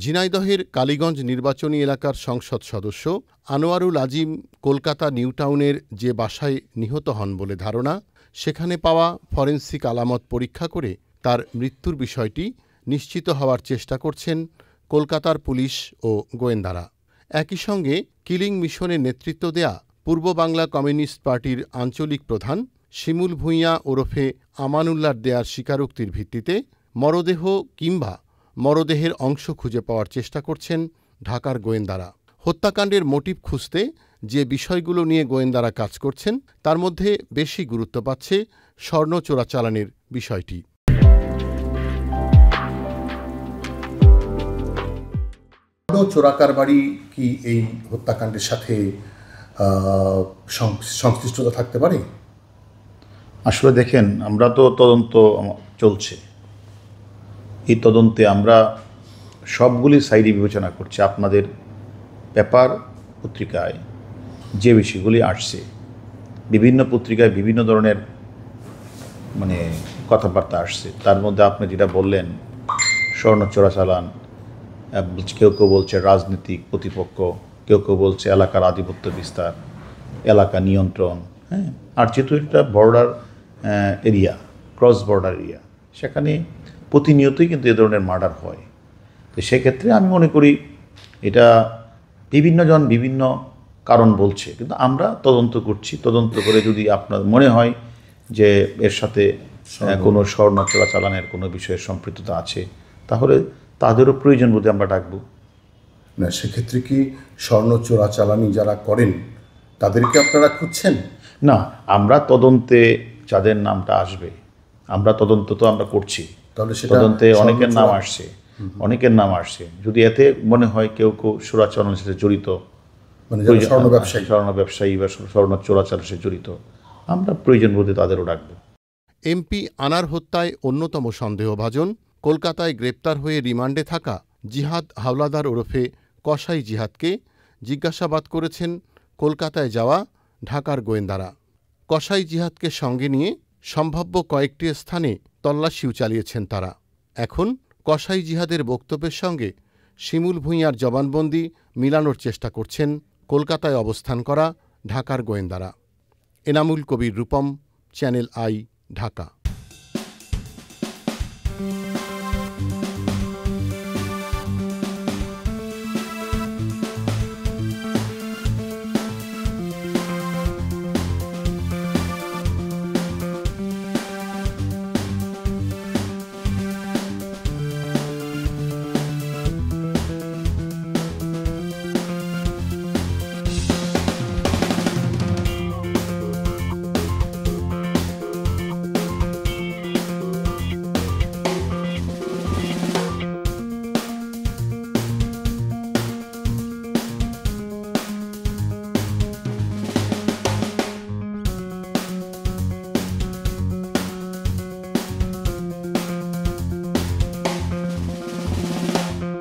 ঝিনাইদহের কালীগঞ্জ নির্বাচনী এলাকার সংসদ সদস্য আনোয়ারুল আজিম কলকাতা নিউ টাউনের যে বাসায় নিহত হন বলে ধারণা, সেখানে পাওয়া ফরেনসিক আলামত পরীক্ষা করে তার মৃত্যুর বিষয়টি নিশ্চিত হওয়ার চেষ্টা করছেন কলকাতার পুলিশ ও গোয়েন্দারা। একই সঙ্গে কিলিং মিশনের নেতৃত্ব দেয়া পূর্ব বাংলা কমিউনিস্ট পার্টির আঞ্চলিক প্রধান শিমুল ভূঁইয়া ওরফে আমানুল্লাহর দেয়ার স্বীকারোক্তির ভিত্তিতে মরদেহ কিংবা মরদেহের অংশ খুঁজে পাওয়ার চেষ্টা করছেন ঢাকার গোয়েন্দারা। হত্যাকাণ্ডের মোটিভ খুঁজতে যে বিষয়গুলো নিয়ে গোয়েন্দারা কাজ করছেন তার মধ্যে বেশি গুরুত্ব পাচ্ছে স্বর্ণ চোরাচালানের বিষয়টি। চোরাকারবারি কি এই হত্যাকাণ্ডের সাথে সংশ্লিষ্টতা থাকতে পারে? আসলে দেখেন, আমরা তো তদন্ত চলছে, এই তদন্তে আমরা সবগুলি সাইডে বিবেচনা করছি। আপনাদের পেপার পত্রিকায় যে বিষয়গুলি আসছে, বিভিন্ন পত্রিকায় বিভিন্ন ধরনের কথাবার্তা আসছে, তার মধ্যে আপনি যেটা বললেন স্বর্ণ চোরাচালান, কেউ কেউ বলছে রাজনৈতিক প্রতিপক্ষ, কেউ কেউ বলছে এলাকার আধিপত্য বিস্তার, এলাকা নিয়ন্ত্রণ, হ্যাঁ। আর যেহেতু এটা border area, cross border area, সেখানে প্রতিনিয়তই কিন্তু এ ধরনের মার্ডার হয়। তো সেক্ষেত্রে আমি মনে করি এটা বিভিন্নজন বিভিন্ন কারণ বলছে, কিন্তু আমরা তদন্ত করছি। তদন্ত করে যদি আপনার মনে হয় যে এর সাথে কোনো স্বর্ণ চোরাচালানের কোনো বিষয়ের সম্পৃক্ততা আছে, তাহলে তাদেরও প্রয়োজন বোধে আমরা ডাকবো। না, সেক্ষেত্রে কি স্বর্ণ চোরাচালানি যারা করেন তাদেরকে আপনারা খুঁজছেন? না, আমরা তদন্তে যাদের নামটা আসবে, আমরা তদন্ত তো আমরা করছি, তদন্তে অনেকের নাম আসছে। যদি এতে মনে হয় কেউ কেউ চোরাচালানের সাথে জড়িত, স্বর্ণ ব্যবসায়ী বা স্বর্ণ চোরাচালানের সাথে জড়িত, আমরা প্রয়োজন বোধে তাদেরও ডাকবো। এমপি আনার হত্যায় অন্যতম সন্দেহভাজন কলকাতায় গ্রেপ্তার হয়ে রিমান্ডে থাকা জিহাদ হাওলাদার ওরফে কসাই জিহাদকে জিজ্ঞাসাবাদ করেছেন কলকাতায় যাওয়া ঢাকার গোয়েন্দারা। কসাই জিহাদকে সঙ্গে নিয়ে সম্ভাব্য কয়েকটি স্থানে তল্লাশিও চালিয়েছেন তারা। এখন কসাই জিহাদের বক্তব্যের সঙ্গে শিমুল ভূঁইয়ার জবানবন্দি মিলানোর চেষ্টা করছেন কলকাতায় অবস্থান করা ঢাকার গোয়েন্দারা। Enamul Kabir Rupam, channel I, Dhaka.